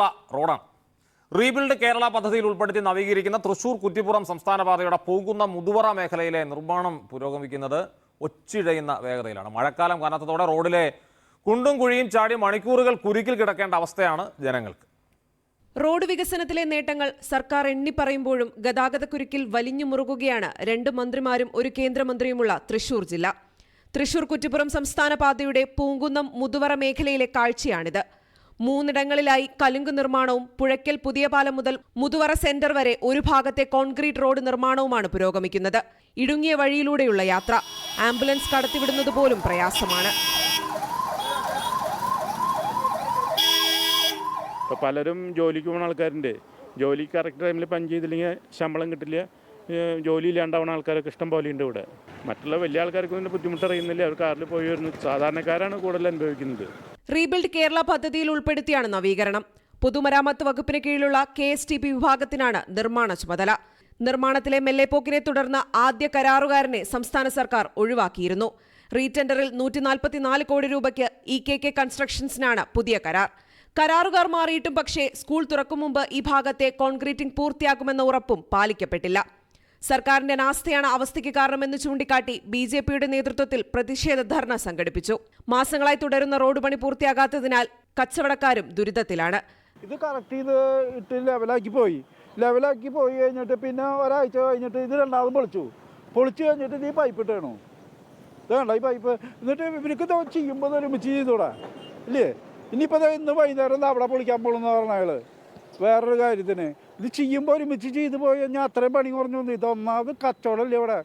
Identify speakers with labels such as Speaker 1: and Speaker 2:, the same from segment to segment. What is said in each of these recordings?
Speaker 1: റോഡാണ്. റീബിൽഡ് കേരള പദ്ധതിയിൽ ഉൾപ്പെടുത്തി നവീകരിക്കുന്ന തൃശൂർ കുറ്റിപ്പുറം സംസ്ഥാന പാതയുടെ പോകുന്ന മുതുവറ മേഖലയിലെ നിർമ്മാണം പുരോഗമിക്കുന്നത് ഒച്ചിഴയുന്ന വേഗതയിലാണ്. മഴക്കാലം കനത്തതോടെ റോഡിലെ കുണ്ടും കുഴിയും ചാടി മണിക്കൂറുകൾ കുരുക്കിൽ കിടക്കേണ്ട അവസ്ഥയാണ് ജനങ്ങൾക്ക്.
Speaker 2: റോഡ് വികസനത്തിലെ നേട്ടങ്ങൾ സർക്കാർ എണ്ണിപ്പറയുമ്പോഴും ഗതാഗതക്കുരുക്കിൽ വലിഞ്ഞു മുറുകുകയാണ് രണ്ട് മന്ത്രിമാരും ഒരു കേന്ദ്രമന്ത്രിയുമുള്ള തൃശൂർ ജില്ല. തൃശൂർ കുറ്റിപ്പുറം സംസ്ഥാന പാതയുടെ പൂങ്കുന്നം മുതുവറ മേഖലയിലെ കാഴ്ചയാണിത്. മൂന്നിടങ്ങളിലായി കലുങ്ക് നിർമ്മാണവും പുഴയ്ക്കൽ പുതിയ പാലം മുതൽ മുതുവറ സെന്റർ വരെ ഒരു ഭാഗത്തെ കോൺക്രീറ്റ് റോഡ് നിർമ്മാണവുമാണ് പുരോഗമിക്കുന്നത്. ഇടുങ്ങിയ വഴിയിലൂടെയുള്ള യാത്ര, ആംബുലൻസ് കടത്തിവിടുന്നത് പോലും പ്രയാസമാണ്.
Speaker 3: ഇപ്പോൾ പലരും ജോലിക്ക് പോകുന്ന ആൾക്കാരുണ്ട്. ജോലിക്ക് കറക്റ്റ് ടൈമിൽ പഞ്ച് ചെയ്തില്ലെങ്കിൽ ശമ്പളം കിട്ടില്ല. ജോലി ഇല്ലാണ്ടാവുന്ന ആൾക്കാരൊക്കെ ഇഷ്ടം പോലെ ഉണ്ട് ഇവിടെ. മറ്റുള്ള വലിയ ആൾക്കാർക്കൊന്നും ബുദ്ധിമുട്ടറിയുന്നില്ല. അവർ കാറിൽ പോയി വരുന്നു. സാധാരണക്കാരാണ് കൂടുതൽ അനുഭവിക്കുന്നത്.
Speaker 2: റീബിൽഡ് കേരള പദ്ധതിയിൽ ഉൾപ്പെടുത്തിയാണ് നവീകരണം. പൊതുമരാമത്ത് വകുപ്പിന് കീഴിലുള്ള KSTP വിഭാഗത്തിനാണ് നിർമ്മാണ ചുമതല. നിർമ്മാണത്തിലെ മെല്ലെപ്പോക്കിനെ തുടർന്ന് ആദ്യ കരാറുകാരനെ സംസ്ഥാന സർക്കാർ ഒഴിവാക്കിയിരുന്നു. റീടെൻഡറിൽ 144 കോടി രൂപയ്ക്ക് EKK കൺസ്ട്രക്ഷൻസിനാണ് പുതിയ കരാർ. കരാറുകാർ മാറിയിട്ടും പക്ഷേ സ്കൂൾ തുറക്കും മുമ്പ് ഈ ഭാഗത്തെ കോൺക്രീറ്റിംഗ് പൂർത്തിയാക്കുമെന്ന ഉറപ്പും പാലിക്കപ്പെട്ടില്ല. സർക്കാരിന്റെ അനാസ്ഥയാണ് അവസ്ഥയ്ക്ക് കാരണമെന്ന് ചൂണ്ടിക്കാട്ടി BJPയുടെ നേതൃത്വത്തിൽ പ്രതിഷേധ ധർണ സംഘടിപ്പിച്ചു. മാസങ്ങളായി തുടരുന്ന റോഡ് പണി പൂർത്തിയാകാത്തതിനാൽ കച്ചവടക്കാരും ദുരിതത്തിലാണ്.
Speaker 4: ഇത് കറക്റ്റ് ചെയ്ത് ഇട്ട് ലെവലാക്കി പോയി കഴിഞ്ഞിട്ട് പിന്നെ ഒരാഴ്ച കഴിഞ്ഞിട്ട് ഇത് രണ്ടാമതും പൊളിച്ചു കഴിഞ്ഞിട്ട് ഈ പൈപ്പ് ഇട്ടേണു. ഇത് വേണ്ട ഈ പൈപ്പ് എന്നിട്ട് ഇവർക്ക് ചെയ്യുമ്പോൾ ഒരുമിച്ച് ചെയ്തൂടാ ഇല്ലേ? ഇനിയിപ്പോൾ ഇന്ന് വൈകുന്നേരം അവിടെ പൊളിക്കാൻ പോകുന്ന പറഞ്ഞ അയാൾ വേറൊരു കാര്യത്തിന് ഇത് ചെയ്യുമ്പോൾ ഒരുമിച്ച് ചെയ്തു പോയി കഴിഞ്ഞാൽ അത്രയും പണി കുറഞ്ഞു വന്നു. ഇത് ഒന്നാമത് കച്ചവടമല്ലേ ഇവിടെ.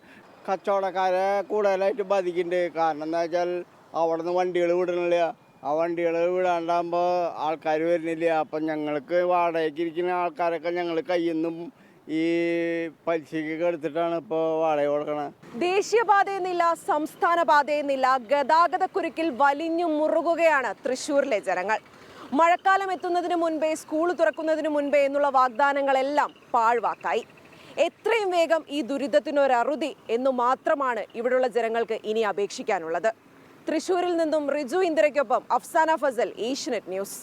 Speaker 5: കച്ചവടക്കാരെ കൂടുതലായിട്ട് ബാധിക്കുന്നുണ്ട്. കാരണം എന്താ വെച്ചാൽ അവിടെ നിന്ന് വണ്ടികൾ വിടണില്ല. ആ വണ്ടികൾ വിടാണ്ടാകുമ്പോൾ ആൾക്കാർ വരുന്നില്ല. അപ്പം ഞങ്ങൾക്ക് വാടകയ്ക്ക് ഇരിക്കുന്ന ആൾക്കാരൊക്കെ ഞങ്ങൾ കയ്യിൽ നിന്നും ഈ പലിശയ്ക്കൊക്കെ എടുത്തിട്ടാണ് ഇപ്പോൾ വാടക കൊടുക്കണത്.
Speaker 2: ദേശീയപാതയെന്നില്ല, സംസ്ഥാന പാതയെന്നില്ല, ഗതാഗതക്കുരുക്കിൽ വലിഞ്ഞു മുറുകുകയാണ് തൃശ്ശൂരിലെ ജനങ്ങൾ. മഴക്കാലം എത്തുന്നതിന് മുൻപേ, സ്കൂൾ തുറക്കുന്നതിന് മുൻപേ എന്നുള്ള വാഗ്ദാനങ്ങളെല്ലാം പാഴ്വാക്കായി. എത്രയും വേഗം ഈ ദുരിതത്തിനൊരറുതി എന്നു മാത്രമാണ് ഇവിടെയുള്ള ജനങ്ങൾക്ക് ഇനി അപേക്ഷിക്കാനുള്ളത്. തൃശ്ശൂരിൽ നിന്നും റിജു ഇന്ദിരയ്ക്കൊപ്പം അഫ്സാന ഫസൽ, ഏഷ്യനെറ്റ് ന്യൂസ്.